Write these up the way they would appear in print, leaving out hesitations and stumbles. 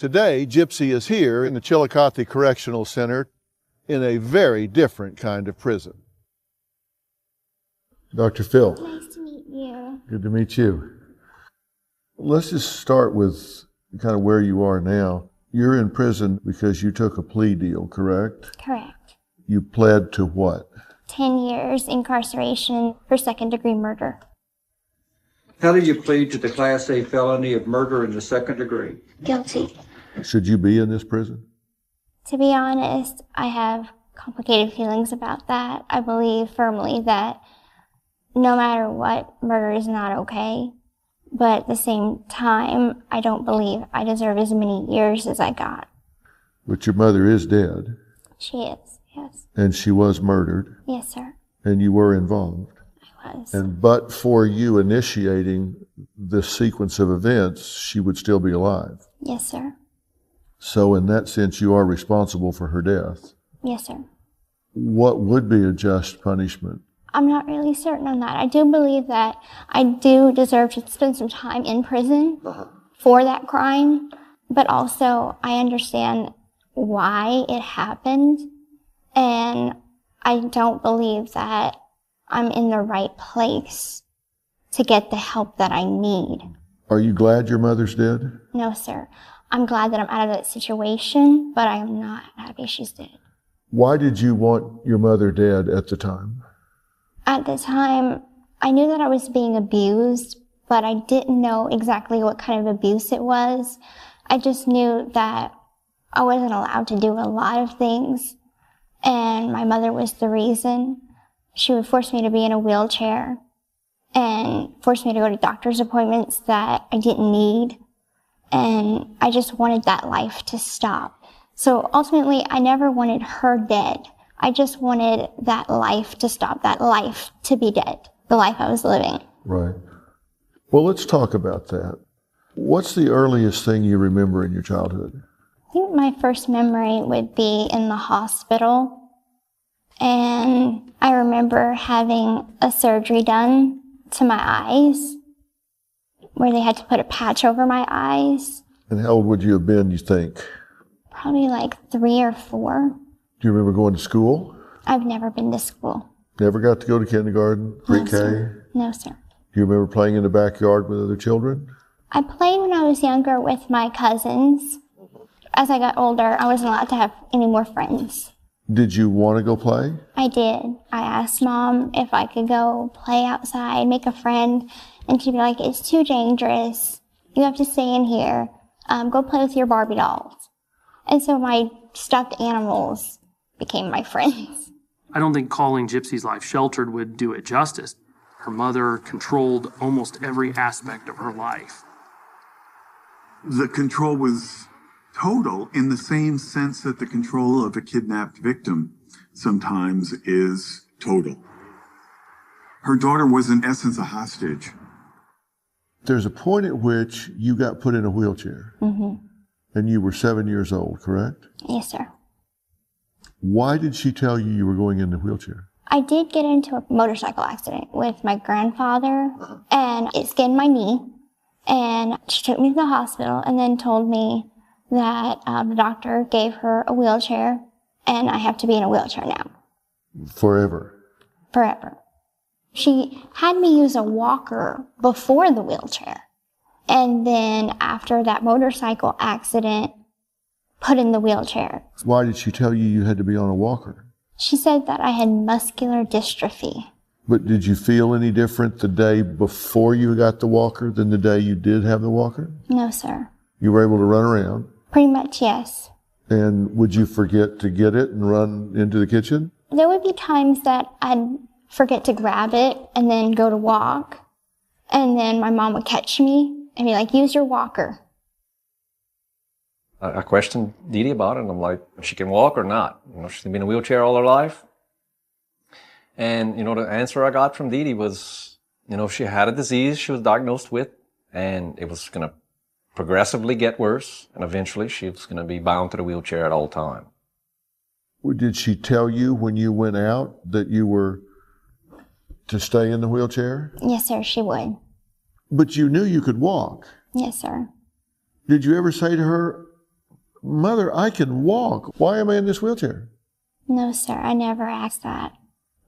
Today, Gypsy is here in the Chillicothe Correctional Center in a very different kind of prison. Dr. Phil. Nice to meet you. Good to meet you. Let's just start with kind of where you are now. You're in prison because you took a plea deal, correct? Correct. You pled to what? 10 years incarceration for second-degree murder. How do you plead to the Class A felony of murder in the second degree? Guilty. Should you be in this prison? To be honest, I have complicated feelings about that. I believe firmly that no matter what, murder is not okay. But at the same time, I don't believe I deserve as many years as I got. But your mother is dead. She is, yes. And she was murdered. Yes, sir. And you were involved. I was. And but for you initiating this sequence of events, she would still be alive. Yes, sir. So in that sense, you are responsible for her death. Yes, sir. What would be a just punishment? I'm not really certain on that. I do believe that I do deserve to spend some time in prison for that crime, but also I understand why it happened, and I don't believe that I'm in the right place to get the help that I need. Are you glad your mother's dead? No, sir. I'm glad that I'm out of that situation, but I am not happy she's dead. Why did you want your mother dead at the time? At the time, I knew that I was being abused, but I didn't know exactly what kind of abuse it was. I just knew that I wasn't allowed to do a lot of things, and my mother was the reason. She would force me to be in a wheelchair and force me to go to doctor's appointments that I didn't need, and I just wanted that life to stop. So ultimately, I never wanted her dead. I just wanted that life to stop, that life to be dead, the life I was living. Right. Well, let's talk about that. What's the earliest thing you remember in your childhood? I think my first memory would be in the hospital. And I remember having a surgery done to my eyes, where they had to put a patch over my eyes. And how old would you have been, you think? Probably like 3 or 4. Do you remember going to school? I've never been to school. Never got to go to kindergarten, pre-K? No, sir. No, sir. Do you remember playing in the backyard with other children? I played when I was younger with my cousins. As I got older, I wasn't allowed to have any more friends. Did you want to go play? I did. I asked Mom if I could go play outside, make a friend, and she'd be like, it's too dangerous. You have to stay in here. Go play with your Barbie dolls. And so my stuffed animals became my friends. I don't think calling Gypsy's life sheltered would do it justice. Her mother controlled almost every aspect of her life. The control was total in the same sense that the control of a kidnapped victim sometimes is total. Her daughter was in essence a hostage. There's a point at which you got put in a wheelchair. Mm-hmm. And you were 7 years old, correct? Yes, sir. Why did she tell you you were going in the wheelchair? I did get into a motorcycle accident with my grandfather, and it skinned my knee. And she took me to the hospital and then told me that the doctor gave her a wheelchair, and I have to be in a wheelchair now. Forever? Forever. She had me use a walker before the wheelchair. And then after that motorcycle accident, put in the wheelchair. Why did she tell you you had to be on a walker? She said that I had muscular dystrophy. But did you feel any different the day before you got the walker than the day you did have the walker? No, sir. You were able to run around? Pretty much, yes. And would you forget to get it and run into the kitchen? There would be times that I'd forget to grab it and then go to walk. And then my mom would catch me and be like, use your walker. I questioned Dee Dee about it, and I'm like, she can walk or not? You know, she's been in a wheelchair all her life. And, you know, the answer I got from Dee Dee was, you know, she had a disease she was diagnosed with, and it was going to progressively get worse, and eventually she was going to be bound to the wheelchair at all time. Did she tell you when you went out that you were to stay in the wheelchair? Yes, sir, she would. But you knew you could walk. Yes, sir. Did you ever say to her, Mother, I can walk. Why am I in this wheelchair? No, sir, I never asked that.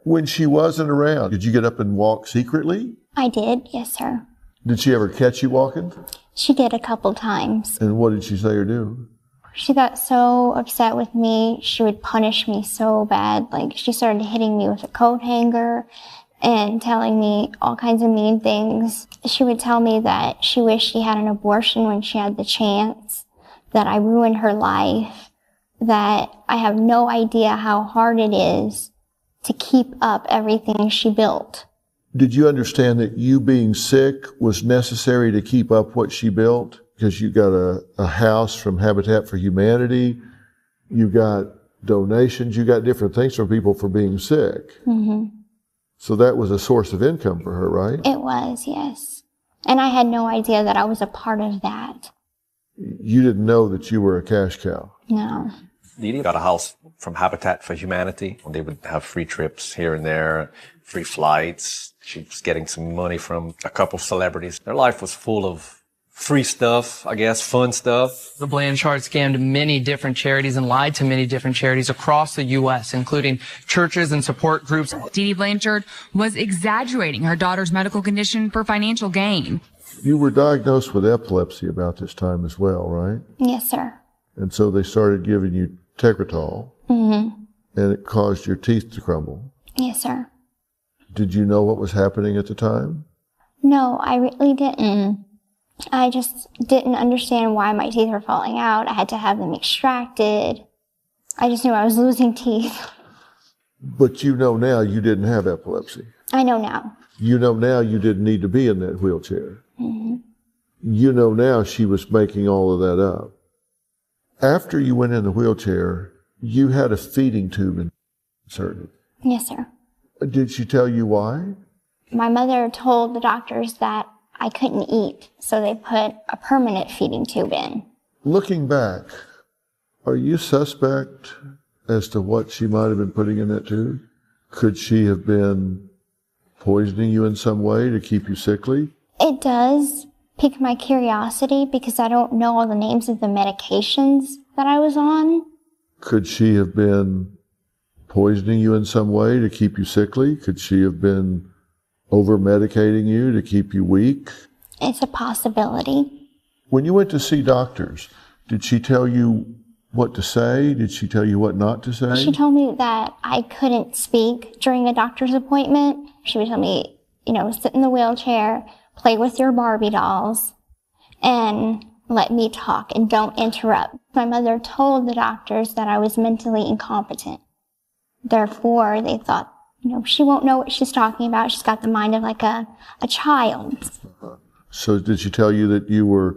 When she wasn't around, did you get up and walk secretly? I did, yes, sir. Did she ever catch you walking? She did a couple times. And what did she say or do? She got so upset with me, she would punish me so bad. Like, she started hitting me with a coat hanger and telling me all kinds of mean things. She would tell me that she wished she had an abortion when she had the chance, that I ruined her life, that I have no idea how hard it is to keep up everything she built. Did you understand that you being sick was necessary to keep up what she built? Because you got a house from Habitat for Humanity, you got donations, you got different things from people for being sick. Mm-hmm. So that was a source of income for her, right? It was, yes. And I had no idea that I was a part of that. You didn't know that you were a cash cow. No. Dee Dee got a house from Habitat for Humanity. They would have free trips here and there, free flights. She was getting some money from a couple of celebrities. Their life was full of free stuff, I guess, fun stuff. The Blanchard scammed many different charities and lied to many different charities across the U.S., including churches and support groups. Dee Dee Blanchard was exaggerating her daughter's medical condition for financial gain. You were diagnosed with epilepsy about this time as well, right? Yes, sir. And so they started giving you Tegretol, Mm-hmm. and it caused your teeth to crumble. Yes, sir. Did you know what was happening at the time? No, I really didn't. I just didn't understand why my teeth were falling out. I had to have them extracted. I just knew I was losing teeth. But you know now you didn't have epilepsy. I know now. You know now you didn't need to be in that wheelchair. Mm-hmm. You know now she was making all of that up. After you went in the wheelchair, you had a feeding tube inserted. Yes, sir. Did she tell you why? My mother told the doctors that I couldn't eat, so they put a permanent feeding tube in. Looking back, are you suspect as to what she might have been putting in that tube? Could she have been poisoning you in some way to keep you sickly? It does pique my curiosity because I don't know all the names of the medications that I was on. Could she have been poisoning you in some way to keep you sickly? Could she have been over-medicating you to keep you weak? It's a possibility. When you went to see doctors, did she tell you what to say? Did she tell you what not to say? She told me that I couldn't speak during a doctor's appointment. She would tell me, sit in the wheelchair, play with your Barbie dolls, and let me talk and don't interrupt. My mother told the doctors that I was mentally incompetent. Therefore, they thought, she won't know what she's talking about. She's got the mind of like a child. So did she tell you that you were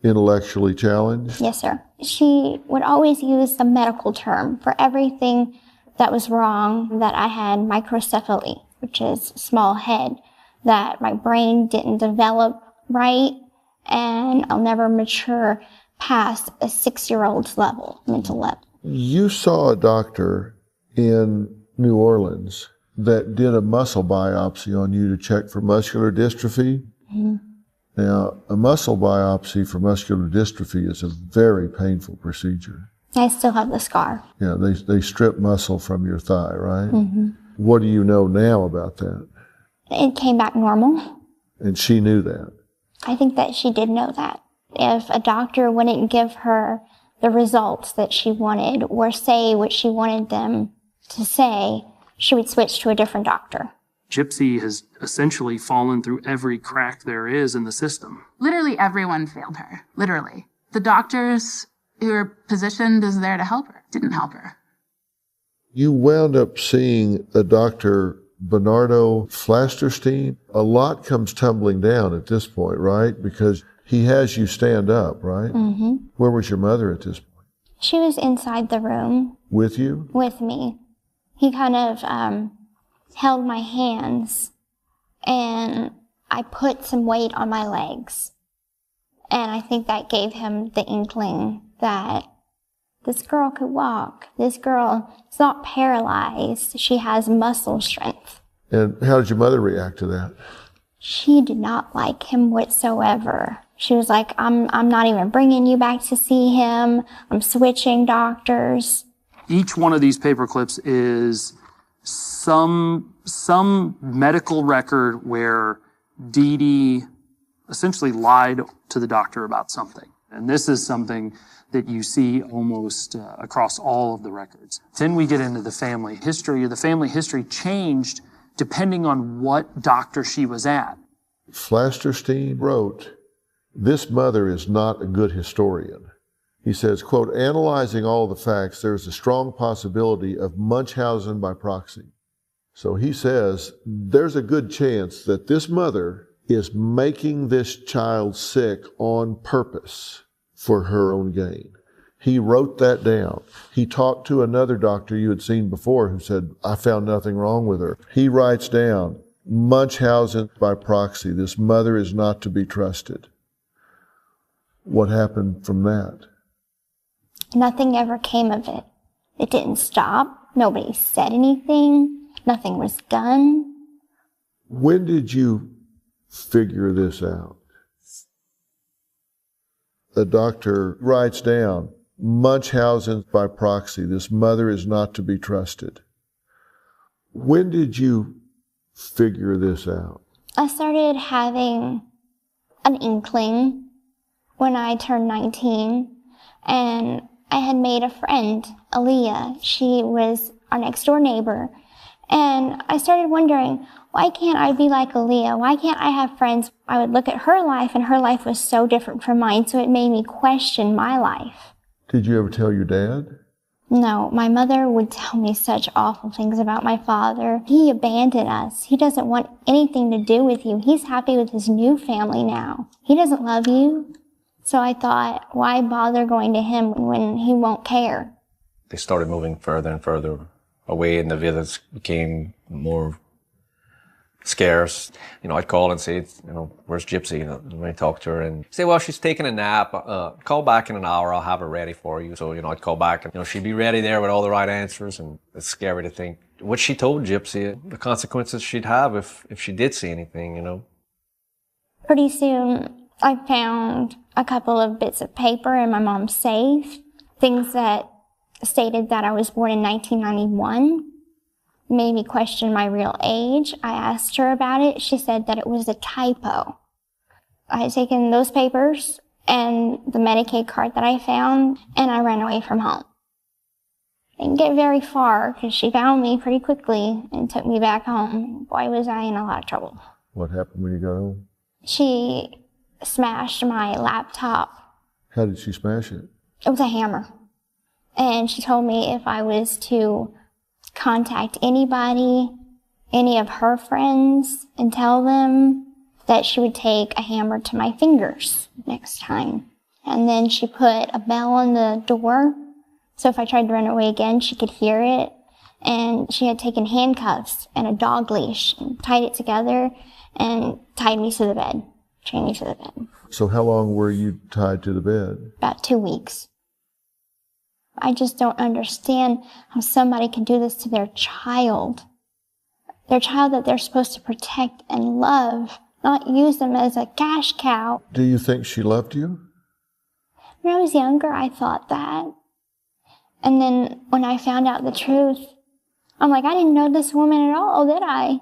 intellectually challenged? Yes, sir. She would always use the medical term for everything that was wrong, that I had microcephaly, which is small head, that my brain didn't develop right, and I'll never mature past a 6-year-old's level, mental level. You saw a doctor in New Orleans that did a muscle biopsy on you to check for muscular dystrophy. Mm-hmm. Now, a muscle biopsy for muscular dystrophy is a very painful procedure. I still have the scar. Yeah, they strip muscle from your thigh, right? Mm-hmm. What do you know now about that? It came back normal. And she knew that. I think that she did know that. If a doctor wouldn't give her the results that she wanted or say what she wanted them to say, she would switch to a different doctor. Gypsy has essentially fallen through every crack there is in the system. Literally everyone failed her. Literally. The doctors who were positioned as there to help her didn't help her. You wound up seeing a Dr. Bernardo Flasterstein. A lot comes tumbling down at this point, right? Because he has you stand up, right? Mm-hmm. Where was your mother at this point? She was inside the room. With you? With me. He kind of held my hands, and I put some weight on my legs. And I think that gave him the inkling that this girl could walk. This girl is not paralyzed. She has muscle strength. And how did your mother react to that? She did not like him whatsoever. She was like, I'm not even bringing you back to see him. I'm switching doctors. Each one of these paper clips is some medical record where Dee Dee essentially lied to the doctor about something. And this is something that you see almost across all of the records. Then we get into the family history. The family history changed depending on what doctor she was at. Flasterstein wrote, "This mother is not a good historian." He says, quote, "Analyzing all the facts, there's a strong possibility of Munchausen by proxy." So he says, there's a good chance that this mother is making this child sick on purpose for her own gain. He wrote that down. He talked to another doctor you had seen before who said, I found nothing wrong with her. He writes down, Munchausen by proxy. This mother is not to be trusted. What happened from that? Nothing ever came of it. It didn't stop. Nobody said anything. Nothing was done. When did you figure this out? The doctor writes down, Munchausen by proxy. This mother is not to be trusted. When did you figure this out? I started having an inkling when I turned 19, and I had made a friend, Aaliyah. She was our next door neighbor. And I started wondering, why can't I be like Aaliyah? Why can't I have friends? I would look at her life, and her life was so different from mine, so it made me question my life. Did you ever tell your dad? No, my mother would tell me such awful things about my father. He abandoned us. He doesn't want anything to do with you. He's happy with his new family now. He doesn't love you. So I thought, why bother going to him when he won't care? They started moving further and further away, and the visits became more scarce. I'd call and say, where's Gypsy? When I talk to her and say, well, she's taking a nap. Call back in an hour. I'll have her ready for you. So, I'd call back and, she'd be ready there with all the right answers. And it's scary to think what she told Gypsy, the consequences she'd have if she did see anything, Pretty soon, I found a couple of bits of paper in my mom's safe, things that stated that I was born in 1991. Made me question my real age. I asked her about it. She said that it was a typo. I had taken those papers and the Medicaid card that I found, and I ran away from home. Didn't get very far because she found me pretty quickly and took me back home. Boy, was I in a lot of trouble. What happened when you got home? She smashed my laptop. How did she smash it? It was a hammer. And she told me if I was to contact anybody, any of her friends, and tell them that she would take a hammer to my fingers next time. And then she put a bell on the door, so if I tried to run away again, she could hear it. And she had taken handcuffs and a dog leash and tied it together and tied me to the bed, chained me to the bed. So how long were you tied to the bed? About 2 weeks. I just don't understand how somebody can do this to their child that they're supposed to protect and love, not use them as a cash cow. Do you think she loved you? When I was younger, I thought that. And then when I found out the truth, I'm like, I didn't know this woman at all, did I?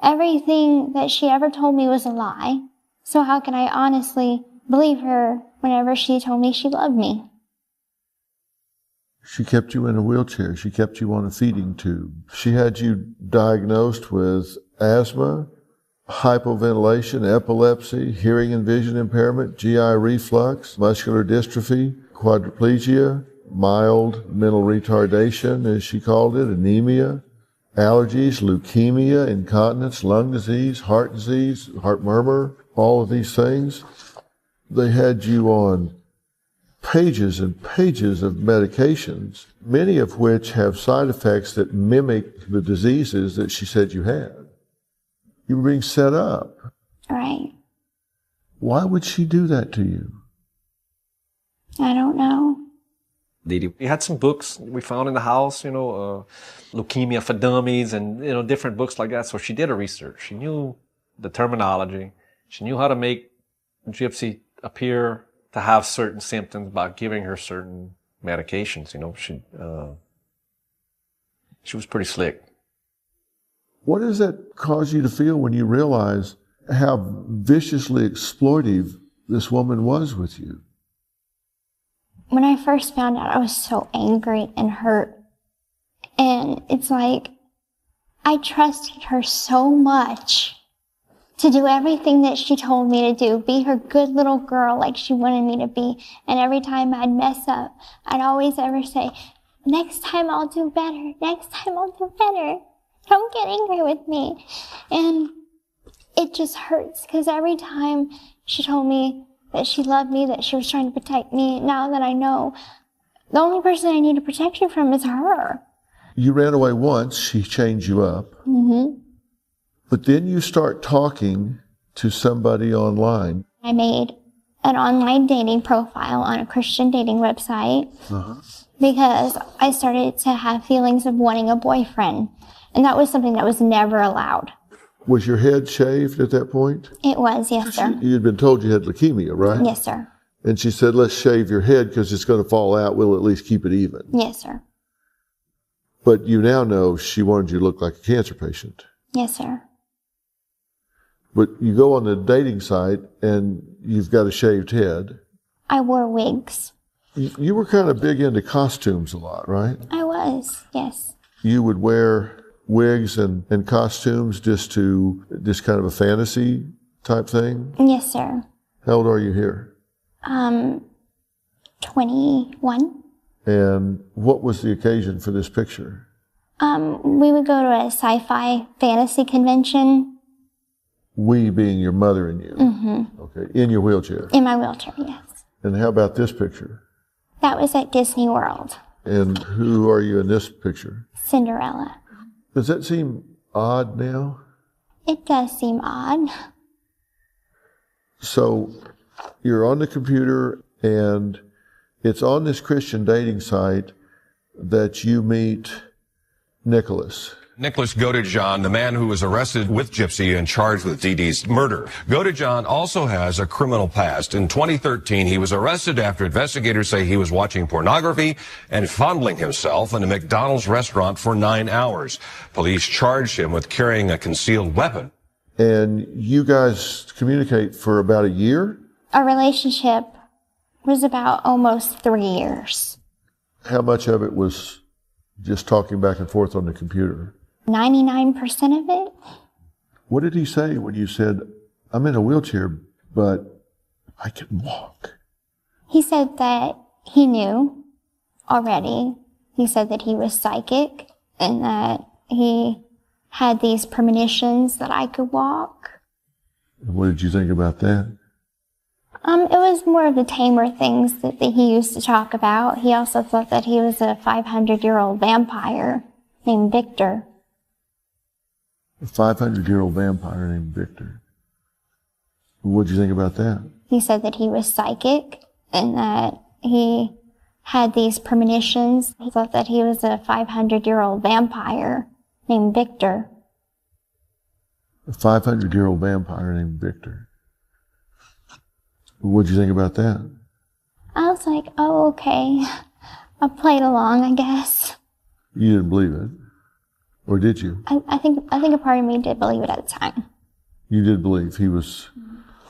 Everything that she ever told me was a lie. So how can I honestly believe her whenever she told me she loved me? She kept you in a wheelchair. She kept you on a feeding tube. She had you diagnosed with asthma, hypoventilation, epilepsy, hearing and vision impairment, GI reflux, muscular dystrophy, quadriplegia, mild mental retardation, as she called it, anemia, allergies, leukemia, incontinence, lung disease, heart murmur, all of these things. They had you on pages and pages of medications, many of which have side effects that mimic the diseases that she said you had. You were being set up. Right. Why would she do that to you? I don't know. Dee Dee, we had some books we found in the house, Leukemia for Dummies and, different books like that. So she did her research. She knew the terminology. She knew how to make Gypsy appear to have certain symptoms by giving her certain medications. She was pretty slick. What does that cause you to feel when you realize how viciously exploitive this woman was with you? When I first found out, I was so angry and hurt. And it's like, I trusted her so much to do everything that she told me to do, be her good little girl like she wanted me to be. And every time I'd mess up, I'd always ever say, next time I'll do better, next time I'll do better. Don't get angry with me. And it just hurts because every time she told me that she loved me, that she was trying to protect me, now that I know, the only person I need to protect you from is her. You ran away once, she changed you up. Mm-hmm. But then you start talking to somebody online. I made an online dating profile on a Christian dating website because I started to have feelings of wanting a boyfriend. And that was something that was never allowed. Was your head shaved at that point? It was, yes, sir. You had been told you had leukemia, right? Yes, sir. And she said, let's shave your head because it's going to fall out. We'll at least keep it even. Yes, sir. But you now know she wanted you to look like a cancer patient. Yes, sir. But you go on the dating site and you've got a shaved head. I wore wigs. You were kind of big into costumes a lot, right? I was, yes. You would wear wigs and costumes just kind of a fantasy type thing? Yes, sir. How old are you here? 21. And what was the occasion for this picture? We would go to a sci-fi fantasy convention. We being your mother and you. Mm-hmm. Okay, in your wheelchair. In my wheelchair, yes. And how about this picture? That was at Disney World. And who are you in this picture? Cinderella. Does that seem odd now? It does seem odd. So you're on the computer and it's on this Christian dating site that you meet Nicholas. Nicholas Godejohn, the man who was arrested with Gypsy and charged with Dee Dee's murder. Godejohn also has a criminal past. In 2013, he was arrested after investigators say he was watching pornography and fondling himself in a McDonald's restaurant for 9 hours. Police charged him with carrying a concealed weapon. And you guys communicate for about a year? Our relationship was about almost 3 years. How much of it was just talking back and forth on the computer? 99% of it. What did he say when you said, I'm in a wheelchair, but I can walk? He said that he knew already. He said that he was psychic and that he had these premonitions that I could walk. What did you think about that? It was more of the tamer things that he used to talk about. He also thought that he was a 500-year-old vampire named Victor. A 500-year-old vampire named Victor. What did you think about that? He said that he was psychic and that he had these premonitions. He thought that he was a 500-year-old vampire named Victor. A 500-year-old vampire named Victor. What did you think about that? I was like, oh, okay. I played along, I guess. You didn't believe it? Or did you? I think a part of me did believe it at the time. You did believe he was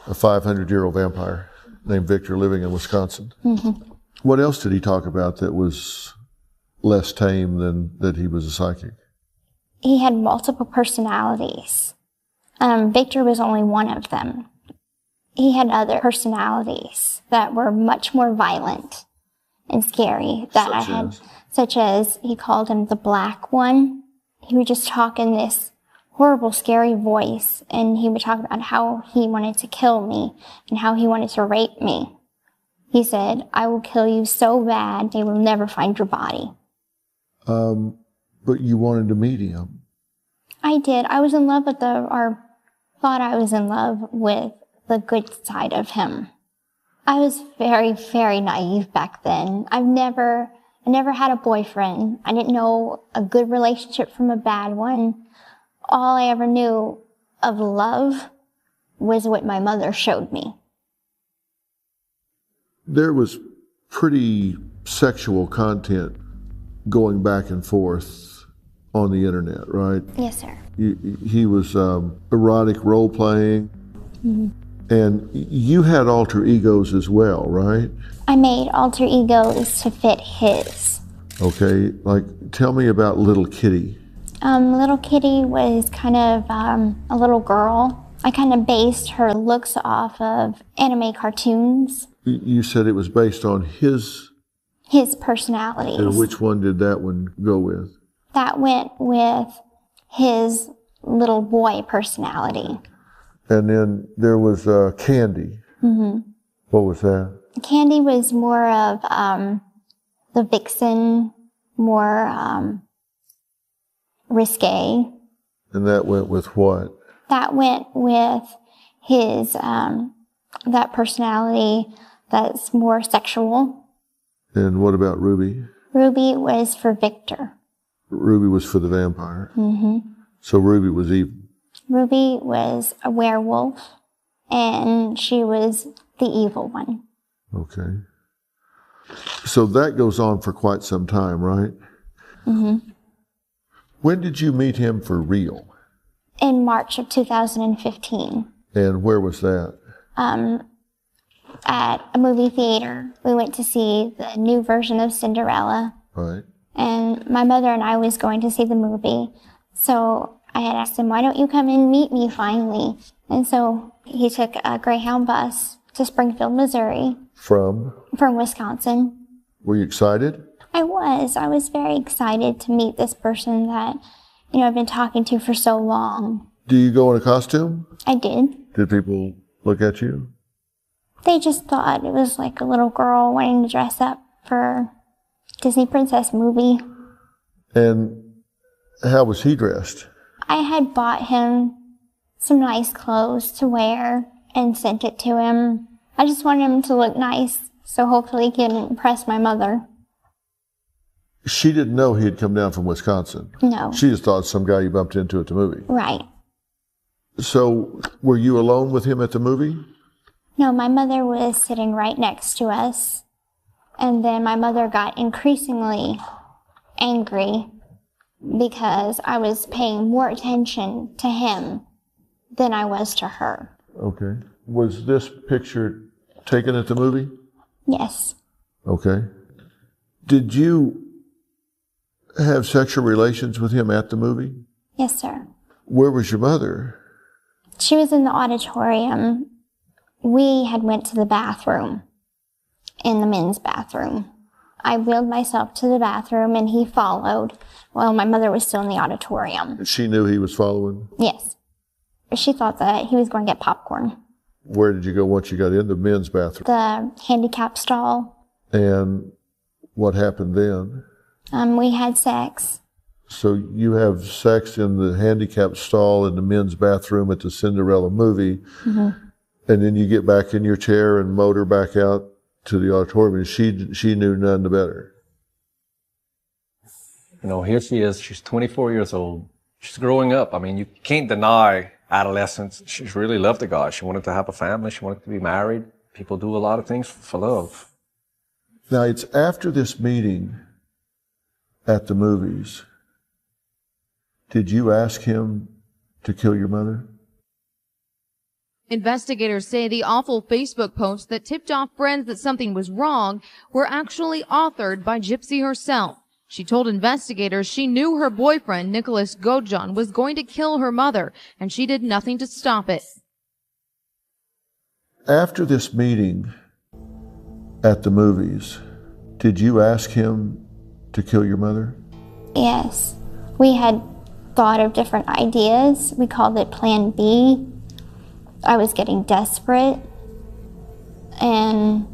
a 500-year-old vampire named Victor living in Wisconsin. Mm-hmm. What else did he talk about that was less tame than that he was a psychic? He had multiple personalities. Victor was only one of them. He had other personalities that were much more violent and scary such as he called him the Black One. He would just talk in this horrible, scary voice, and he would talk about how he wanted to kill me and how he wanted to rape me. He said, I will kill you so bad they will never find your body. But you wanted to meet him. I did. I was in love with thought I was in love with the good side of him. I was very, very naive back then. I never had a boyfriend. I didn't know a good relationship from a bad one. All I ever knew of love was what my mother showed me. There was pretty sexual content going back and forth on the internet, right? Yes, sir. He was erotic role-playing, and you had alter egos as well, right? I made alter egos to fit his. Okay, like tell me about Little Kitty. Little Kitty was kind of a little girl. I kind of based her looks off of anime cartoons. You said it was based on his personalities. And which one did that one go with? That went with his little boy personality. And then there was Candy. What was that? Candy was more of the vixen, more risque. And that went with what? That went with his, that personality that's more sexual. And what about Ruby? Ruby was for Victor. Ruby was for the vampire. So Ruby was evil. Ruby was a werewolf, and she was the evil one. Okay. So that goes on for quite some time, right? When did you meet him for real? In March of 2015. And where was that? At a movie theater. We went to see the new version of Cinderella. Right. And my mother and I was going to see the movie. So I had asked him, why don't you come and meet me finally? And so he took a Greyhound bus to Springfield, Missouri. From Wisconsin. Were you excited? I was very excited to meet this person that, I've been talking to for so long. Do you go in a costume? I did. Did people look at you? They just thought it was like a little girl wanting to dress up for a Disney princess movie. And how was he dressed? I had bought him some nice clothes to wear and sent it to him. I just wanted him to look nice, so hopefully he can impress my mother. She didn't know he had come down from Wisconsin. No. She just thought some guy you bumped into at the movie. Right. So were you alone with him at the movie? No, my mother was sitting right next to us. And then my mother got increasingly angry because I was paying more attention to him than I was to her. Okay. Was this picture taken at the movie? Yes. Okay. Did you have sexual relations with him at the movie? Yes, sir. Where was your mother? She was in the auditorium. We had went to the bathroom, in the men's bathroom. I wheeled myself to the bathroom and he followed while my mother was still in the auditorium. She knew he was following? Yes. She thought that he was going to get popcorn. Where did you go once you got in the men's bathroom? The handicap stall. And what happened then? We had sex. So you have sex in the handicap stall in the men's bathroom at the Cinderella movie, and then you get back in your chair and motor back out to the auditorium, and she knew none the better. Here she is. She's 24 years old. She's growing up. I mean, you can't deny adolescence. She really loved the guy. She wanted to have a family. She wanted to be married. People do a lot of things for love. Now, it's after this meeting at the movies. Did you ask him to kill your mother? Investigators say the awful Facebook posts that tipped off friends that something was wrong were actually authored by Gypsy herself. She told investigators she knew her boyfriend, Nicholas Gojan, was going to kill her mother, and she did nothing to stop it. After this meeting at the movies, did you ask him to kill your mother? Yes. We had thought of different ideas. We called it Plan B. I was getting desperate, and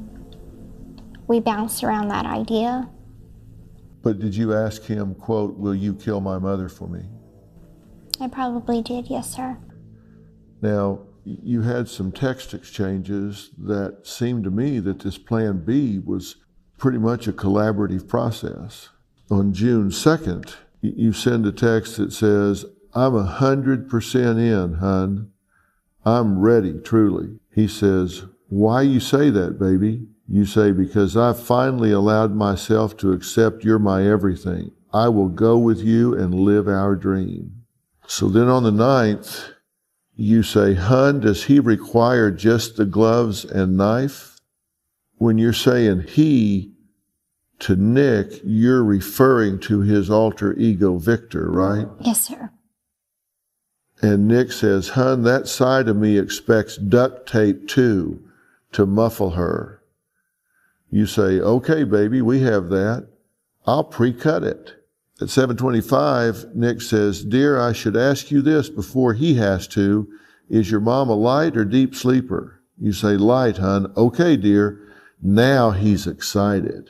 we bounced around that idea. But did you ask him, quote, will you kill my mother for me? I probably did, yes, sir. Now, you had some text exchanges that seemed to me that this Plan B was pretty much a collaborative process. On June 2nd, you send a text that says, I'm 100% in, hun. I'm ready, truly. He says, why you say that, baby? You say, because I've finally allowed myself to accept you're my everything. I will go with you and live our dream. So then on the 9th, you say, hun, does he require just the gloves and knife? When you're saying he to Nick, you're referring to his alter ego, Victor, right? Yes, sir. And Nick says, hun, that side of me expects duct tape too, to muffle her. You say, okay, baby, we have that. I'll pre-cut it. At 7:25, Nick says, dear, I should ask you this before he has to. Is your mom a light or deep sleeper? You say, light, hun. Okay, dear. Now he's excited.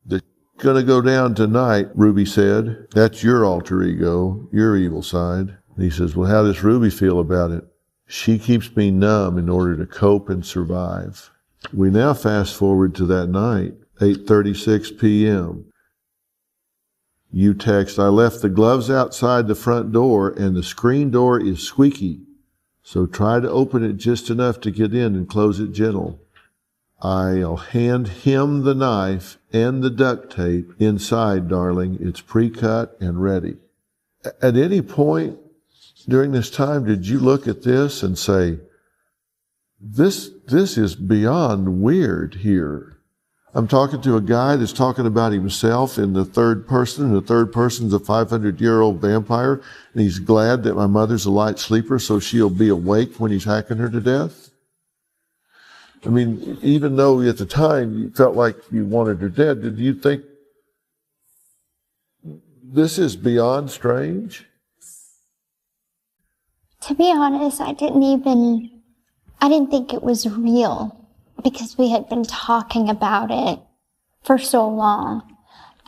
They're gonna go down tonight, Ruby said. That's your alter ego, your evil side. And he says, well, how does Ruby feel about it? She keeps me numb in order to cope and survive. We now fast forward to that night, 8:36 p.m. You text, I left the gloves outside the front door and the screen door is squeaky. So try to open it just enough to get in and close it gentle. I'll hand him the knife and the duct tape inside, darling. It's pre-cut and ready. At any point during this time, did you look at this and say, this is beyond weird here? I'm talking to a guy that's talking about himself in the third person, and the third person's a 500-year-old vampire, and he's glad that my mother's a light sleeper so she'll be awake when he's hacking her to death. I mean, even though at the time you felt like you wanted her dead, did you think this is beyond strange? To be honest, I didn't think it was real because we had been talking about it for so long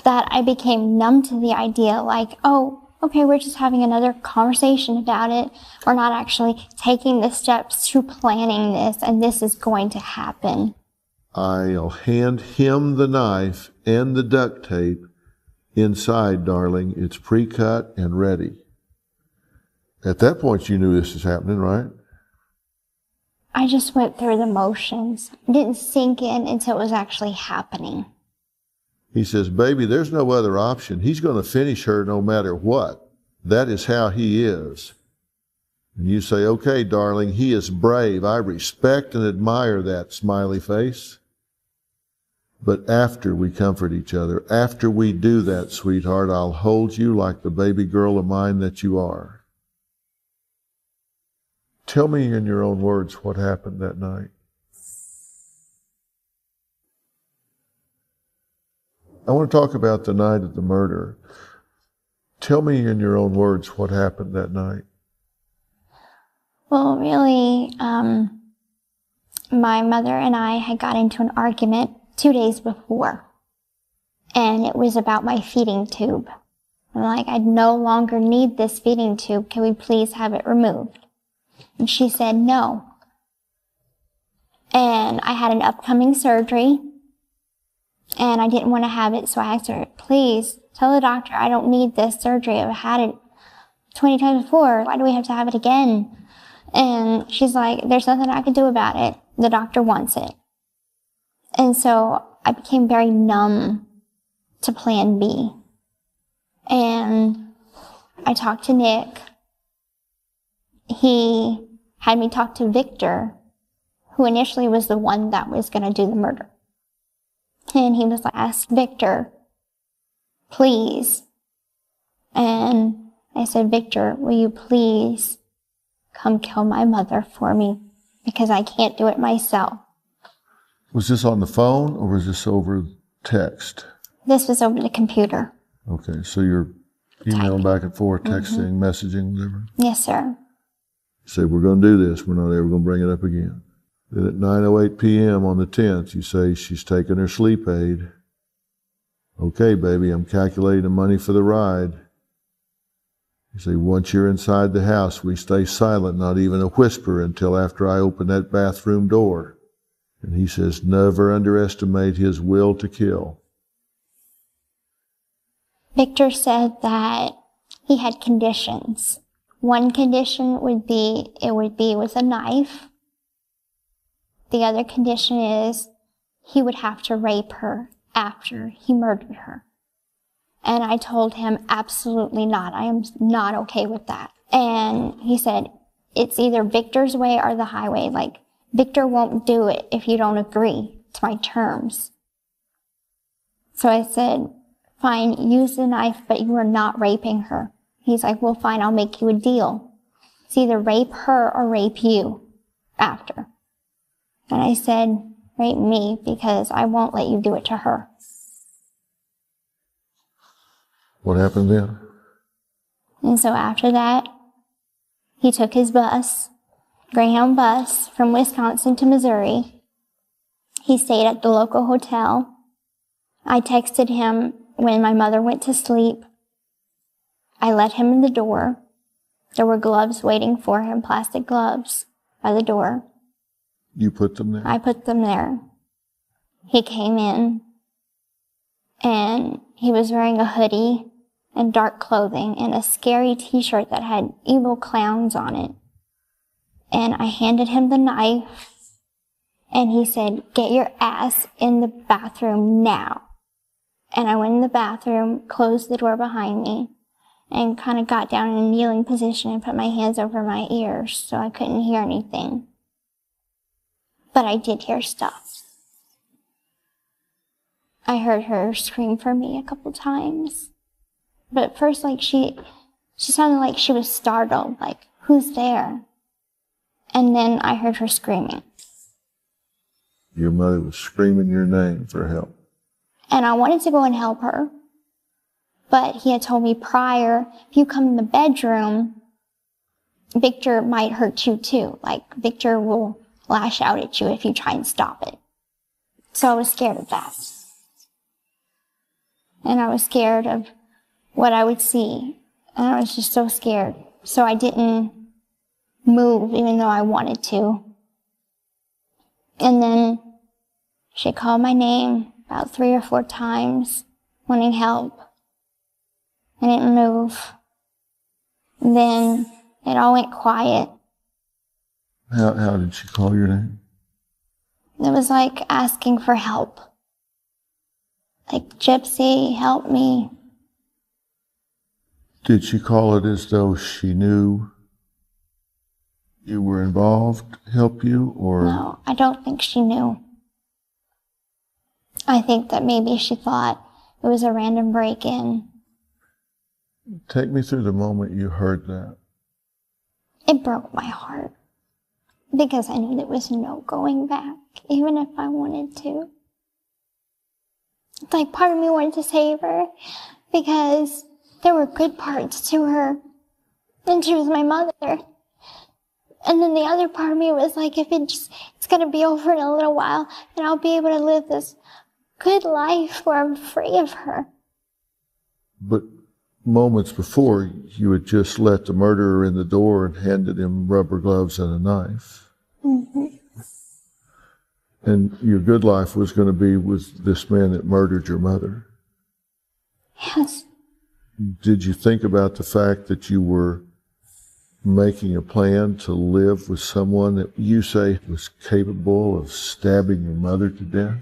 that I became numb to the idea, like, oh, okay, we're just having another conversation about it. We're not actually taking the steps to planning this, and this is going to happen. I'll hand him the knife and the duct tape inside, darling. It's pre-cut and ready. At that point, you knew this was happening, right? I just went through the motions. It didn't sink in until it was actually happening. He says, baby, there's no other option. He's going to finish her no matter what. That is how he is. And you say, okay, darling, he is brave. I respect and admire that smiley face. But after we comfort each other, after we do that, sweetheart, I'll hold you like the baby girl of mine that you are. Tell me in your own words what happened that night. I want to talk about the night of the murder. Tell me in your own words what happened that night. Well, really, my mother and I had got into an argument 2 days before, and it was about my feeding tube. I'm like, I no longer need this feeding tube. Can we please have it removed? And she said no. And I had an upcoming surgery, and I didn't want to have it, so I asked her, please tell the doctor I don't need this surgery. I've had it 20 times before. Why do we have to have it again? And she's like, there's nothing I can do about it. The doctor wants it. And so I became very numb to plan B. And I talked to Nick. He had me talk to Victor, who initially was the one that was going to do the murder. And he was like, ask Victor, please. And I said, Victor, will you please come kill my mother for me? Because I can't do it myself. Was this on the phone or was this over text? This was over the computer. Okay, so you're emailing back and forth, texting, messaging, whatever? Yes, sir. You say, we're going to do this. We're not ever going to bring it up again. Then at 9:08 p.m. on the 10th, you say she's taking her sleep aid. Okay, baby, I'm calculating the money for the ride. You say, once you're inside the house, we stay silent, not even a whisper until after I open that bathroom door. And he says, never underestimate his will to kill. Victor said that he had conditions. One condition would be, it would be with a knife. The other condition is he would have to rape her after he murdered her. And I told him, absolutely not. I am not okay with that. And he said, it's either Victor's way or the highway. Like, Victor won't do it if you don't agree to my terms. So I said, fine, use the knife, but you are not raping her. He's like, well, fine, I'll make you a deal. It's either rape her or rape you after. And I said, rape me, because I won't let you do it to her. What happened then? And so after that, he took his bus, Greyhound bus, from Wisconsin to Missouri. He stayed at the local hotel. I texted him when my mother went to sleep. I let him in the door. There were gloves waiting for him, plastic gloves, by the door. You put them there? I put them there. He came in, and he was wearing a hoodie and dark clothing and a scary t-shirt that had evil clowns on it. And I handed him the knife, and he said, get your ass in the bathroom now. And I went in the bathroom, closed the door behind me, and kind of got down in a kneeling position and put my hands over my ears so I couldn't hear anything. But I did hear stuff. I heard her scream for me a couple times. But at first, like, she sounded like she was startled, like, who's there? And then I heard her screaming. Your mother was screaming your name for help. And I wanted to go and help her. But he had told me prior, if you come in the bedroom, Victor might hurt you too. Like, Victor will lash out at you if you try and stop it. So I was scared of that. And I was scared of what I would see. And I was just so scared. So I didn't move, even though I wanted to. And then she called my name about 3 or 4 times, wanting help. I didn't move. And then it all went quiet. How did she call your name? It was like asking for help. Like, Gypsy, help me. Did she call it as though she knew you were involved, help you, or? No, I don't think she knew. I think that maybe she thought it was a random break-in. Take me through the moment you heard that. It broke my heart. Because I knew there was no going back, even if I wanted to. It's like part of me wanted to save her, because there were good parts to her, and she was my mother. And then the other part of me was like, if it's going to be over in a little while, and I'll be able to live this good life where I'm free of her. But moments before, you had just let the murderer in the door and handed him rubber gloves and a knife. Mm-hmm. And your good life was going to be with this man that murdered your mother. Yes. Did you think about the fact that you were making a plan to live with someone that you say was capable of stabbing your mother to death?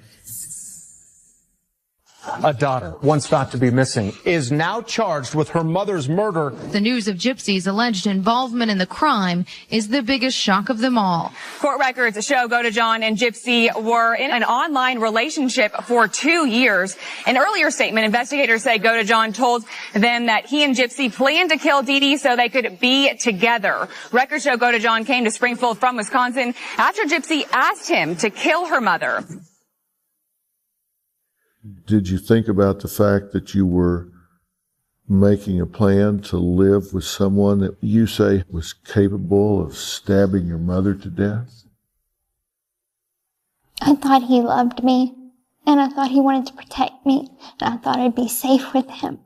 A daughter, once thought to be missing, is now charged with her mother's murder. The news of Gypsy's alleged involvement in the crime is the biggest shock of them all. Court records show Godejohn and Gypsy were in an online relationship for 2 years. An earlier statement, investigators say Godejohn told them that he and Gypsy planned to kill Dee Dee so they could be together. Records show Godejohn came to Springfield from Wisconsin after Gypsy asked him to kill her mother. Did you think about the fact that you were making a plan to live with someone that you say was capable of stabbing your mother to death? I thought he loved me, and I thought he wanted to protect me, and I thought I'd be safe with him.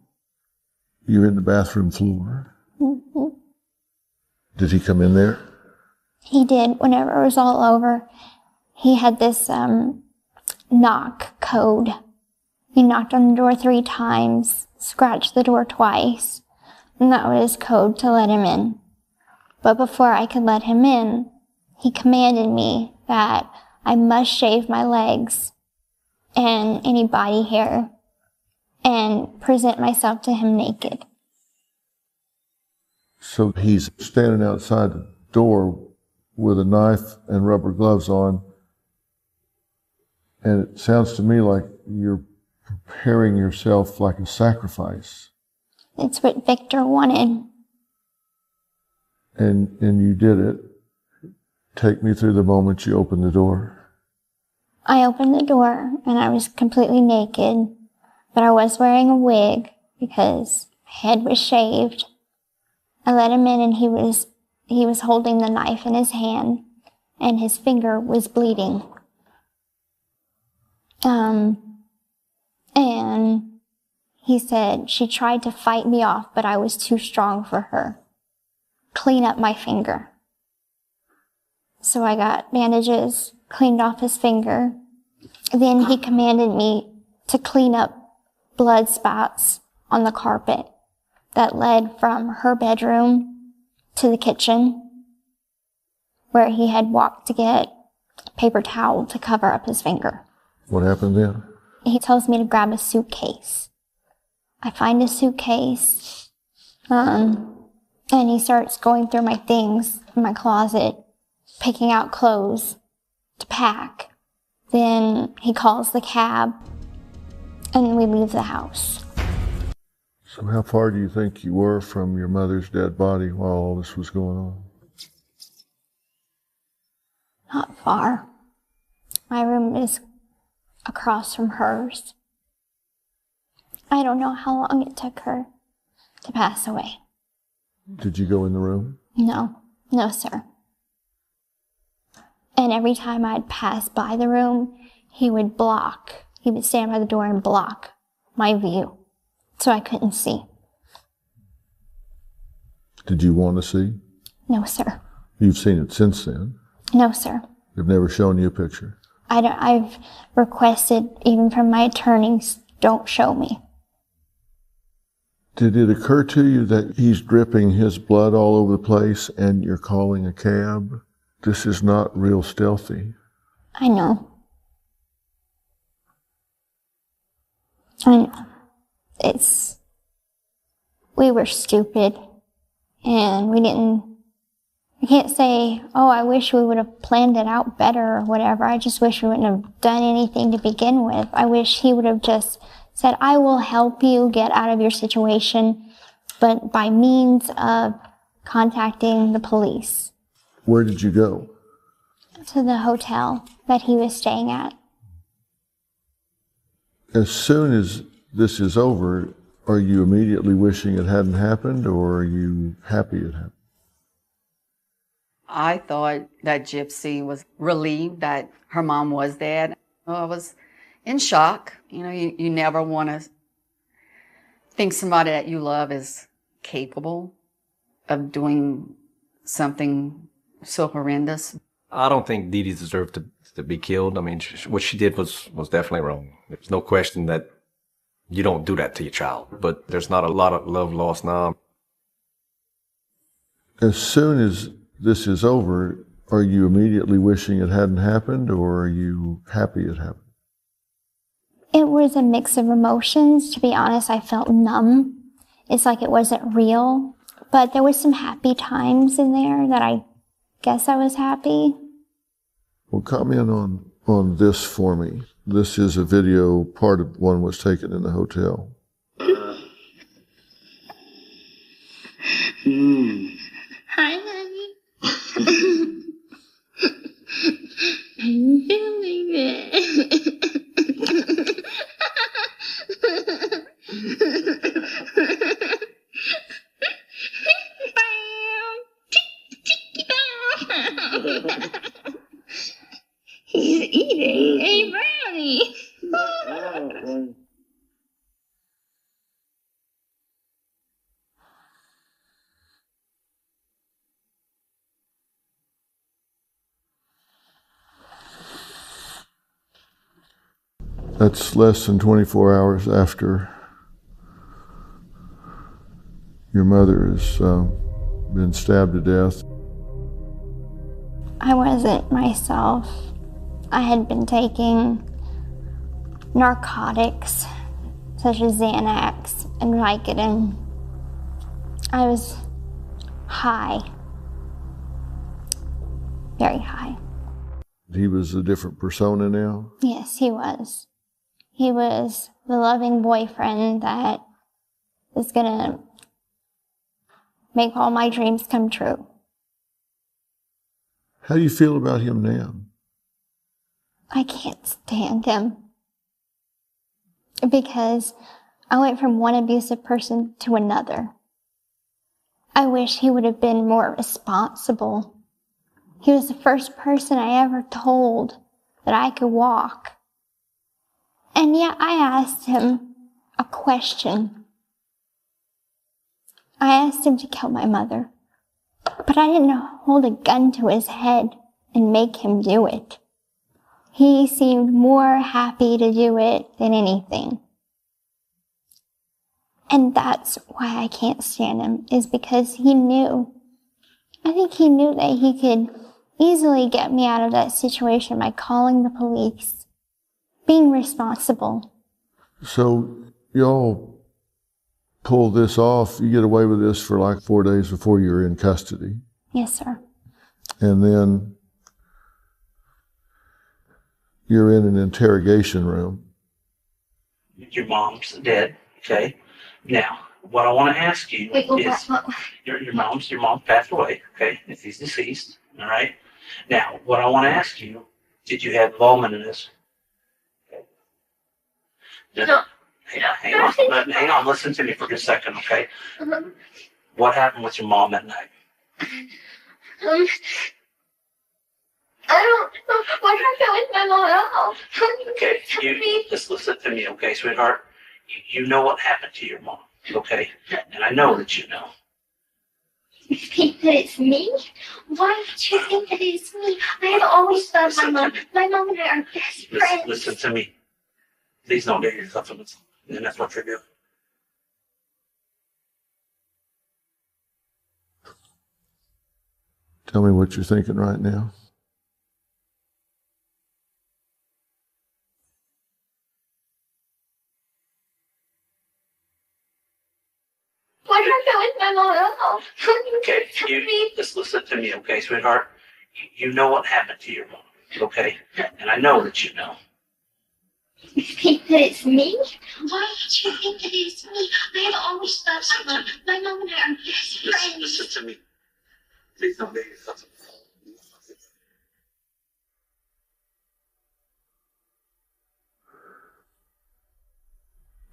You're in the bathroom floor. Mm-hmm. Did he come in there? He did. Whenever it was all over, he had this knock code. He knocked on the door 3 times, scratched the door twice, and that was his code to let him in. But before I could let him in, he commanded me that I must shave my legs and any body hair and present myself to him naked. So he's standing outside the door with a knife and rubber gloves on, and it sounds to me like you're preparing yourself like a sacrifice. It's what Victor wanted. And you did it. Take me through the moment you opened the door. I opened the door and I was completely naked, but I was wearing a wig because my head was shaved. I let him in and he was holding the knife in his hand and his finger was bleeding. And he said, she tried to fight me off, but I was too strong for her. Clean up my finger. So I got bandages, cleaned off his finger. Then he commanded me to clean up blood spots on the carpet that led from her bedroom to the kitchen, where he had walked to get a paper towel to cover up his finger. What happened then? He tells me to grab a suitcase. I find a suitcase, and he starts going through my things in my closet, picking out clothes to pack. Then he calls the cab, and we leave the house. So how far do you think you were from your mother's dead body while all this was going on? Not far. My room is across from hers. I don't know how long it took her to pass away. Did you go in the room? No, sir. And every time I'd pass by the room, he would stand by the door and block my view, so I couldn't see. Did you want to see? No, sir. You've seen it since then? No, sir. They've never shown you a picture? I've requested, even from my attorneys, don't show me. Did it occur to you that he's dripping his blood all over the place and you're calling a cab? This is not real stealthy. I know. We were stupid, and I can't say, oh, I wish we would have planned it out better or whatever. I just wish we wouldn't have done anything to begin with. I wish he would have just said, I will help you get out of your situation, but by means of contacting the police. Where did you go? To the hotel that he was staying at. As soon as this is over, are you immediately wishing it hadn't happened, or are you happy it happened? I thought that Gypsy was relieved that her mom was dead. I was in shock. You know, you never want to think somebody that you love is capable of doing something so horrendous. I don't think Dee Dee deserved to be killed. I mean, what she did was definitely wrong. There's no question that you don't do that to your child, but there's not a lot of love lost now. As soon as this is over, are you immediately wishing it hadn't happened, or are you happy it happened? It was a mix of emotions. To be honest, I felt numb. It's like it wasn't real, but there was some happy times in there that I guess I was happy. Well, comment on this for me. This is a video, part of one was taken in the hotel. Hi, honey. I'm feeling it. He's eating a brownie. That's less than 24 hours after your mother has been stabbed to death. I wasn't myself. I had been taking narcotics, such as Xanax and Vicodin. I was high, very high. He was a different persona now? Yes, he was. He was the loving boyfriend that is gonna make all my dreams come true. How do you feel about him now? I can't stand him. Because I went from one abusive person to another. I wish he would have been more responsible. He was the first person I ever told that I could walk. And yet I asked him a question. I asked him to kill my mother, but I didn't hold a gun to his head and make him do it. He seemed more happy to do it than anything. And that's why I can't stand him, is because he knew. I think he knew that he could easily get me out of that situation by calling the police, being responsible. So y'all pull this off, you get away with this for like 4 days before you're in custody. Yes, sir. And then you're in an interrogation room. Your mom's dead, okay? Now, what I want to ask you is, your mom passed away, okay? If he's deceased, all right? Now, what I want to ask you, did you have involvement in this? Okay. No. Hang on, listen to me for just a second, okay? What happened with your mom that night? I don't know what happened with my mom at all. Okay, just listen to me, okay, sweetheart? You know what happened to your mom, okay? And I know that you know. You think that it's me? Why would you think that it's me? I have always loved my mom. My mom and I are best friends. Listen to me. Please don't get yourself in this. And that's what you're doing. Tell me what you're thinking right now. What happened with my mom at all? Okay, just listen to me, okay, sweetheart? You know what happened to your mom, okay? And I know that you know. You think that it's me? Why would you think that it's me? I have always loved my mom. My mom and I are best friends. Listen to me. Please don't get yourself in this.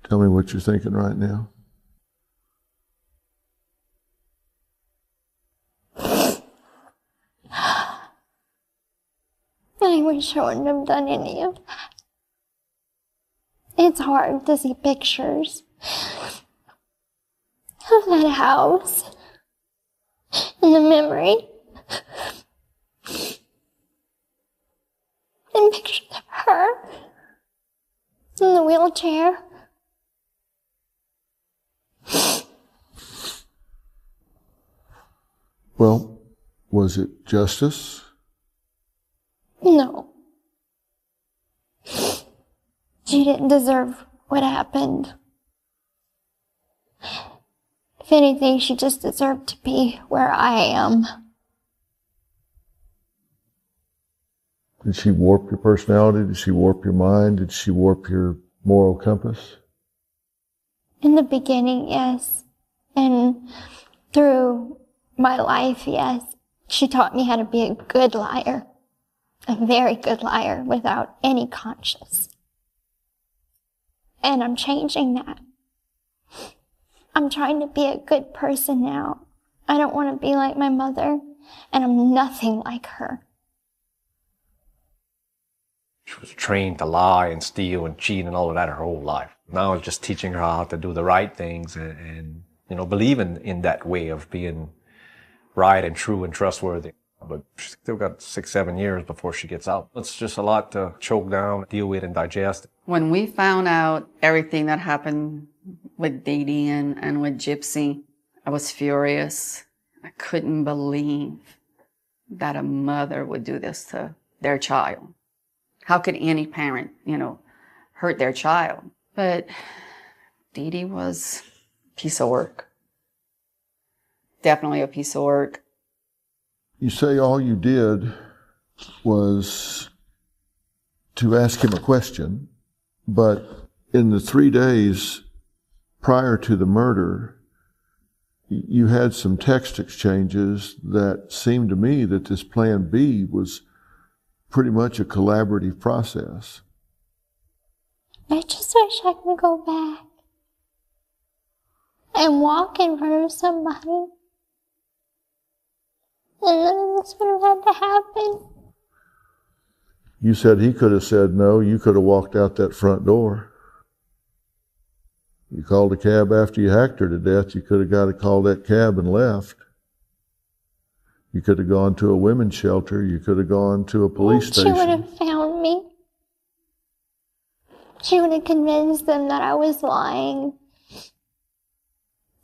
Tell me what you're thinking right now. I wish I wouldn't have done any of that. It's hard to see pictures of that house and the memory and pictures of her in the wheelchair. Well, was it justice? No. She didn't deserve what happened. If anything, she just deserved to be where I am. Did she warp your personality? Did she warp your mind? Did she warp your moral compass? In the beginning, yes. And through my life, yes. She taught me how to be a good liar. A very good liar without any conscience. And I'm changing that. I'm trying to be a good person now. I don't want to be like my mother, and I'm nothing like her. She was trained to lie and steal and cheat and all of that her whole life. Now it's just teaching her how to do the right things and believe in that way of being right and true and trustworthy. But she's still got 6-7 years before she gets out. It's just a lot to choke down, deal with, and digest. When we found out everything that happened with Dee Dee and with Gypsy, I was furious. I couldn't believe that a mother would do this to their child. How could any parent, hurt their child. But Dee Dee was a piece of work. Definitely a piece of work. You say all you did was to ask him a question, but in the 3 days prior to the murder, you had some text exchanges that seemed to me that this Plan B was pretty much a collaborative process. I just wish I could go back and walk in front of somebody. And none of this would have had to happen. You said he could have said no. You could have walked out that front door. You called a cab after you hacked her to death. You could have got to call that cab and left. You could have gone to a women's shelter. You could have gone to a police station. She would have found me. She would have convinced them that I was lying.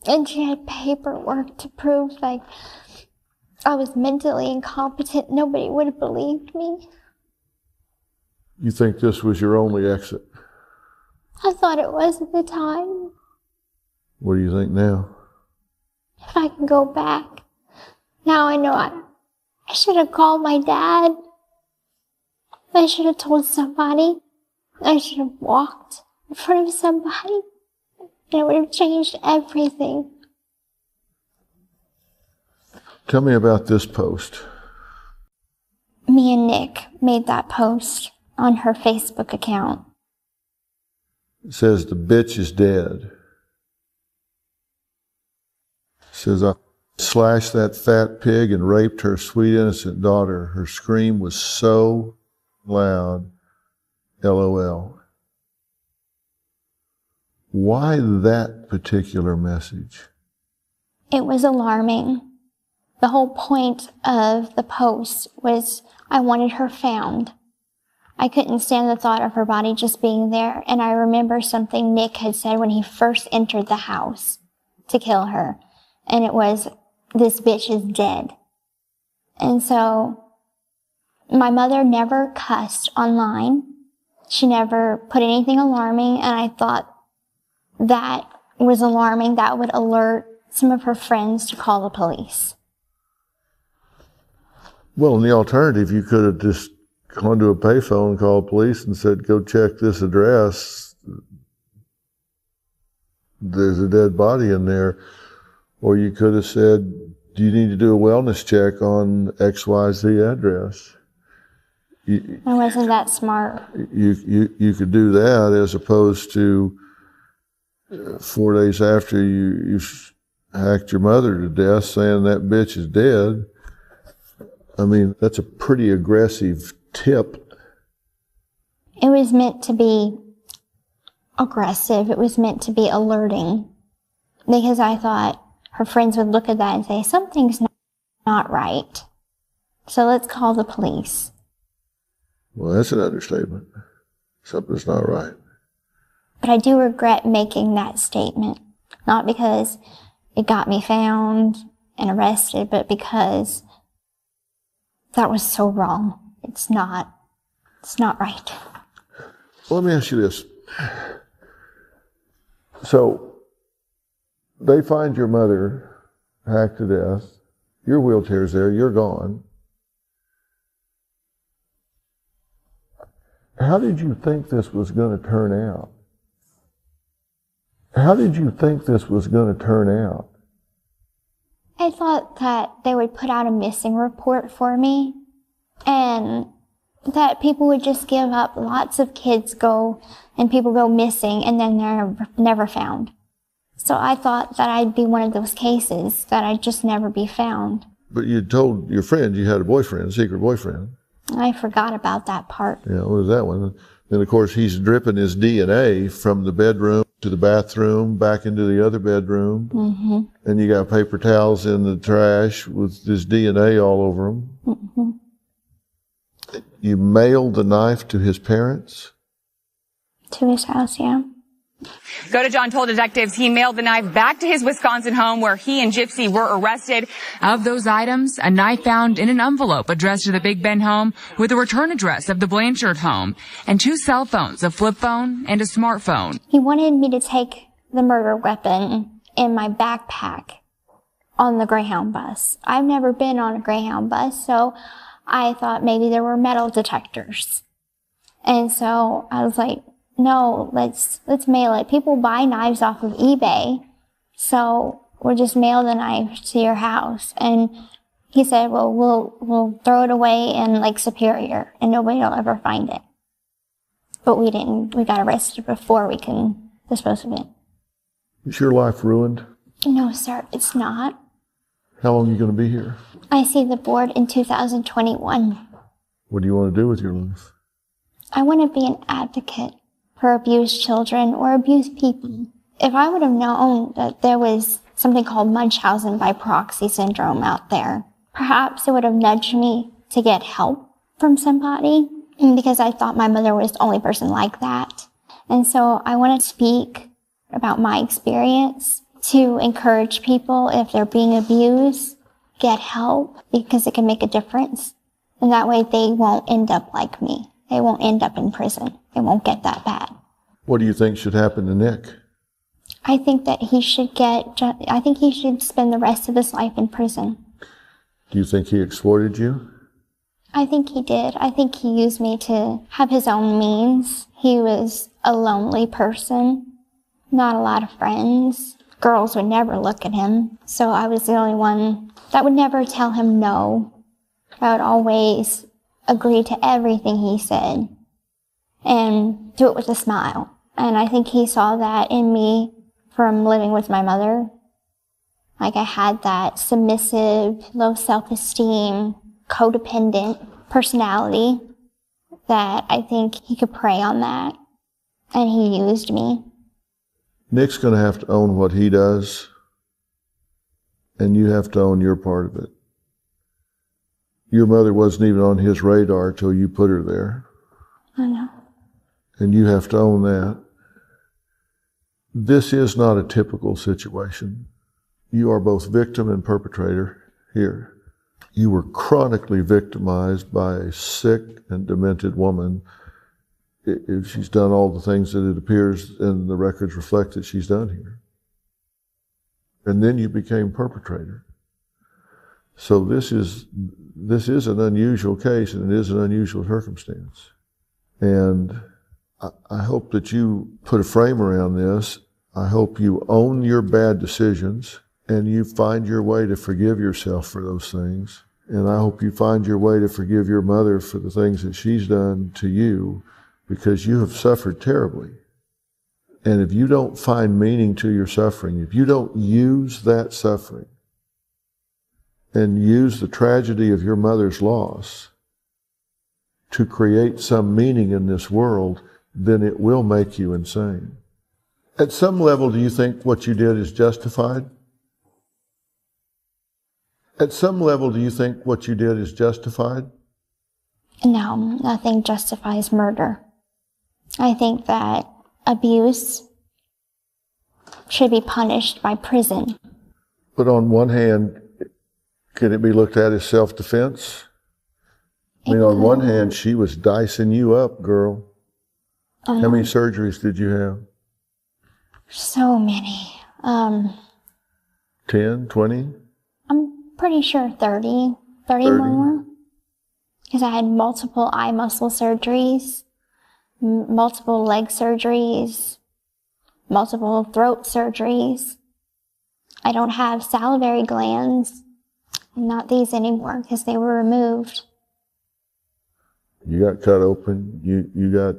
And she had paperwork to prove, like, I was mentally incompetent. Nobody would have believed me. You think this was your only exit? I thought it was at the time. What do you think now? If I can go back. Now I know I should have called my dad. I should have told somebody. I should have walked in front of somebody. And it would have changed everything. Tell me about this post. Me and Nick made that post on her Facebook account. It says, the bitch is dead. It says, I slashed that fat pig and raped her sweet innocent daughter. Her scream was so loud. LOL. Why that particular message? It was alarming. The whole point of the post was I wanted her found. I couldn't stand the thought of her body just being there. And I remember something Nick had said when he first entered the house to kill her. And it was, this bitch is dead. And so my mother never cussed online. She never put anything alarming. And I thought that was alarming. That would alert some of her friends to call the police. Well, in the alternative, you could have just gone to a payphone and called police and said, go check this address. There's a dead body in there. Or you could have said, do you need to do a wellness check on XYZ address? I wasn't that smart. You could do that as opposed to 4 days after you hacked your mother to death saying that bitch is dead. I mean, that's a pretty aggressive tip. It was meant to be aggressive. It was meant to be alerting. Because I thought her friends would look at that and say, something's not right. So let's call the police. Well, that's an understatement. Something's not right. But I do regret making that statement. Not because it got me found and arrested, but because that was so wrong. It's not right. Well, let me ask you this. So, they find your mother hacked to death. Your wheelchair's there. You're gone. How did you think this was going to turn out? How did you think this was going to turn out? I thought that they would put out a missing report for me and that people would just give up. Lots of kids go and people go missing and then they're never found. So I thought that I'd be one of those cases, that I'd just never be found. But you told your friend you had a boyfriend, a secret boyfriend. I forgot about that part. Yeah, what was that one? Then, of course, he's dripping his DNA from the bedroom to the bathroom, back into the other bedroom. Mm-hmm. And you got paper towels in the trash with his DNA all over them. Mm-hmm. You mailed the knife to his parents? To his house, yeah. Godejohn told detectives he mailed the knife back to his Wisconsin home where he and Gypsy were arrested. Of those items, a knife found in an envelope addressed to the Big Bend home with a return address of the Blanchard home, and 2 cell phones, a flip phone and a smartphone. He wanted me to take the murder weapon in my backpack on the Greyhound bus. I've never been on a Greyhound bus, so I thought maybe there were metal detectors. And so I was like, no, let's mail it. People buy knives off of eBay, so we'll just mail the knife to your house. And he said, well, we'll throw it away in Lake Superior, and nobody will ever find it. But we didn't. We got arrested before we can dispose of it. Is your life ruined? No, sir, it's not. How long are you going to be here? I see the board in 2021. What do you want to do with your life? I want to be an advocate for abused children or abused people. If I would have known that there was something called Munchausen by proxy syndrome out there, perhaps it would have nudged me to get help from somebody, because I thought my mother was the only person like that. And so I want to speak about my experience to encourage people, if they're being abused, get help, because it can make a difference. And that way they won't end up like me. They won't end up in prison. It won't get that bad. What do you think should happen to Nick? I think that he should spend the rest of his life in prison. Do you think he exploited you? I think he did. I think he used me to have his own means. He was a lonely person, not a lot of friends. Girls would never look at him, so I was the only one that would never tell him no. I would always agree to everything he said and do it with a smile. And I think he saw that in me from living with my mother. Like, I had that submissive, low self-esteem, codependent personality that I think he could prey on that. And he used me. Nick's going to have to own what he does, and you have to own your part of it. Your mother wasn't even on his radar till you put her there. I know. And you have to own that. This is not a typical situation. You are both victim and perpetrator here. You were chronically victimized by a sick and demented woman. If she's done all the things that it appears and the records reflect that she's done here. And then you became perpetrator. So this is an unusual case, and it is an unusual circumstance. And I hope that you put a frame around this. I hope you own your bad decisions and you find your way to forgive yourself for those things. And I hope you find your way to forgive your mother for the things that she's done to you, because you have suffered terribly. And if you don't find meaning to your suffering, if you don't use that suffering and use the tragedy of your mother's loss to create some meaning in this world, then it will make you insane. At some level, do you think what you did is justified? At some level, do you think what you did is justified? No, nothing justifies murder. I think that abuse should be punished by prison. But on one hand, can it be looked at as self-defense? I mean, on one hand, she was dicing you up, girl. How many surgeries did you have? So many. 10, 20? I'm pretty sure 30 more. Because I had multiple eye muscle surgeries, multiple leg surgeries, multiple throat surgeries. I don't have salivary glands. Not these anymore because they were removed. You got cut open. You got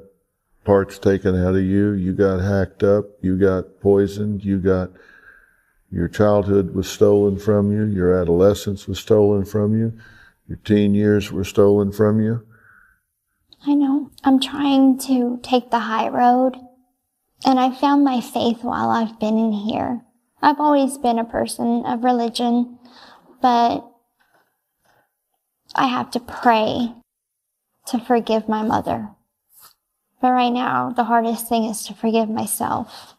parts taken out of you. You got hacked up. You got poisoned. Your childhood was stolen from you. Your adolescence was stolen from you. Your teen years were stolen from you. I know. I'm trying to take the high road. And I found my faith while I've been in here. I've always been a person of religion, but I have to pray to forgive my mother. But right now, the hardest thing is to forgive myself.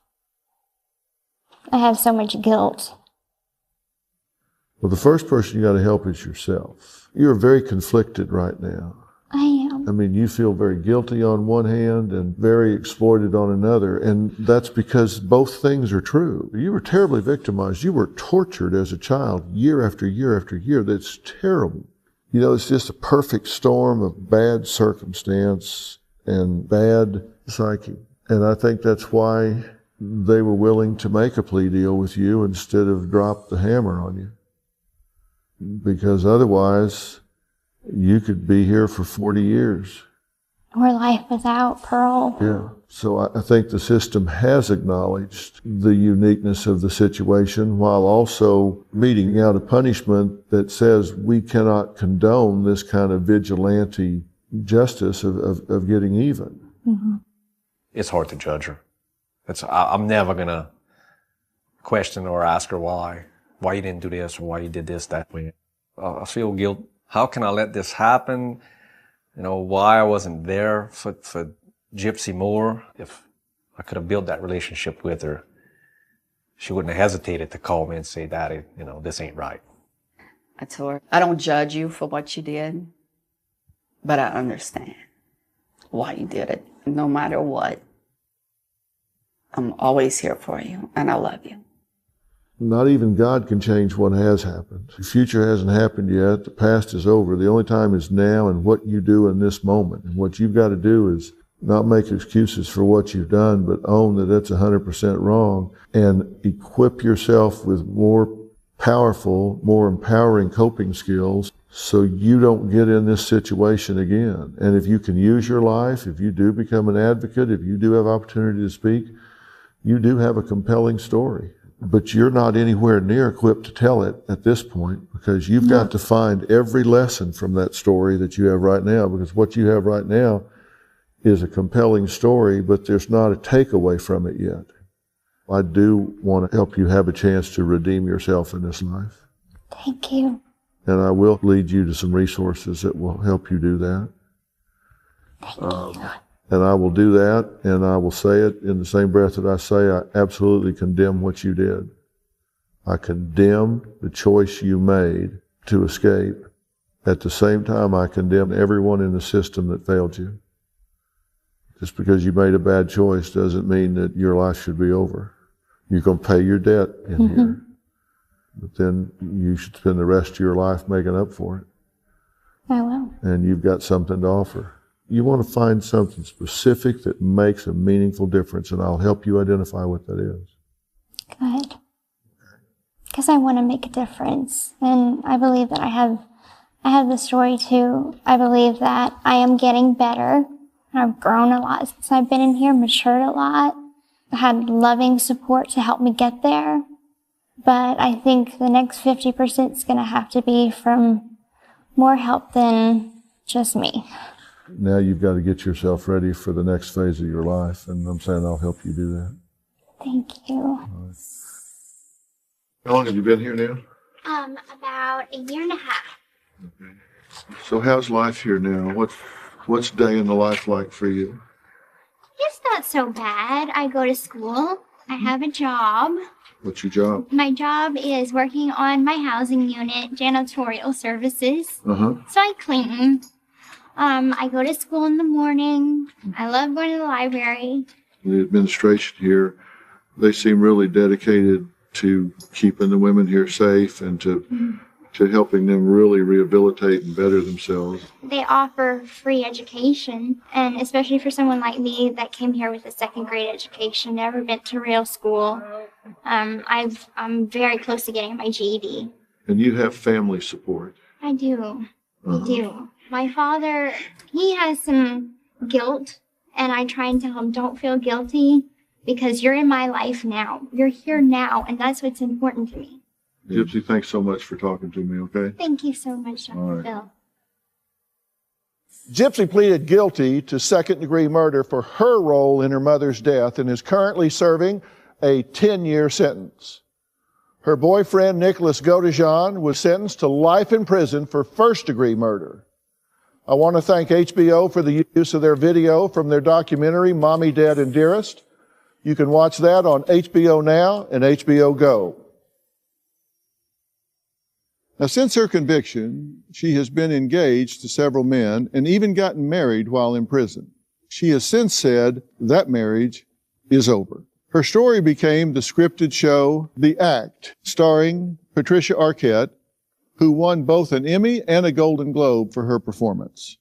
I have so much guilt. Well, the first person you got to help is yourself. You're very conflicted right now. I am. I mean, you feel very guilty on one hand and very exploited on another. And that's because both things are true. You were terribly victimized. You were tortured as a child year after year after year. That's terrible. You know, it's just a perfect storm of bad circumstance and bad psyche. And I think that's why they were willing to make a plea deal with you instead of drop the hammer on you. Because otherwise, you could be here for 40 years. Or life without parole. Yeah. So I think the system has acknowledged the uniqueness of the situation while also meting out a punishment that says we cannot condone this kind of vigilante justice of getting even. Mm-hmm. It's hard to judge her. I'm never going to question or ask her why you didn't do this or why you did this that way. I feel guilt. How can I let this happen? You know, why I wasn't there for Gypsy more. If I could have built that relationship with her, she wouldn't have hesitated to call me and say, Daddy, you know, this ain't right. I told her, I don't judge you for what you did, but I understand why you did it. No matter what, I'm always here for you, and I love you. Not even God can change what has happened. The future hasn't happened yet. The past is over. The only time is now and what you do in this moment. And what you've got to do is not make excuses for what you've done, but own that that's 100% wrong and equip yourself with more powerful, more empowering coping skills so you don't get in this situation again. And if you can use your life, if you do become an advocate, if you do have opportunity to speak, you do have a compelling story. But you're not anywhere near equipped to tell it at this point because you've got to find every lesson from that story that you have right now, because what you have right now is a compelling story, but there's not a takeaway from it yet. I do want to help you have a chance to redeem yourself in this life. Thank you. And I will lead you to some resources that will help you do that. Thank you. And I will do that, and I will say it in the same breath that I say I absolutely condemn what you did. I condemn the choice you made to escape. At the same time, I condemn everyone in the system that failed you. Just because you made a bad choice doesn't mean that your life should be over. You're going to pay your debt in here. But then you should spend the rest of your life making up for it. I will. And you've got something to offer. You want to find something specific that makes a meaningful difference, and I'll help you identify what that is. Good. Because I want to make a difference. And I believe that I have the story too. I believe that I am getting better. I've grown a lot since I've been in here, matured a lot. I had loving support to help me get there. But I think the next 50% is going to have to be from more help than just me. Now you've got to get yourself ready for the next phase of your life, and I'm saying I'll help you do that. Thank you. Right. How long have you been here now? About a year and a half. Okay. So how's life here now? What's day in the life like for you? It's not so bad. I go to school. I have a job. What's your job? My job is working on my housing unit, janitorial services. Uh-huh. So I clean. I go to school in the morning. I love going to the library. The administration here, they seem really dedicated to keeping the women here safe and to helping them really rehabilitate and better themselves. They offer free education, and especially for someone like me that came here with a second grade education, never been to real school. I'm very close to getting my GED. And you have family support. I do. I do. My father, he has some guilt, and I try and tell him, don't feel guilty because you're in my life now. You're here now, and that's what's important to me. Gypsy, thanks so much for talking to me, okay? Thank you so much, Dr. Phil. Gypsy pleaded guilty to second-degree murder for her role in her mother's death and is currently serving a 10-year sentence. Her boyfriend, Nicholas Godejohn, was sentenced to life in prison for first-degree murder. I want to thank HBO for the use of their video from their documentary, Mommy, Dad, and Dearest. You can watch that on HBO Now and HBO Go. Now, since her conviction, she has been engaged to several men and even gotten married while in prison. She has since said that marriage is over. Her story became the scripted show The Act, starring Patricia Arquette, who won both an Emmy and a Golden Globe for her performance.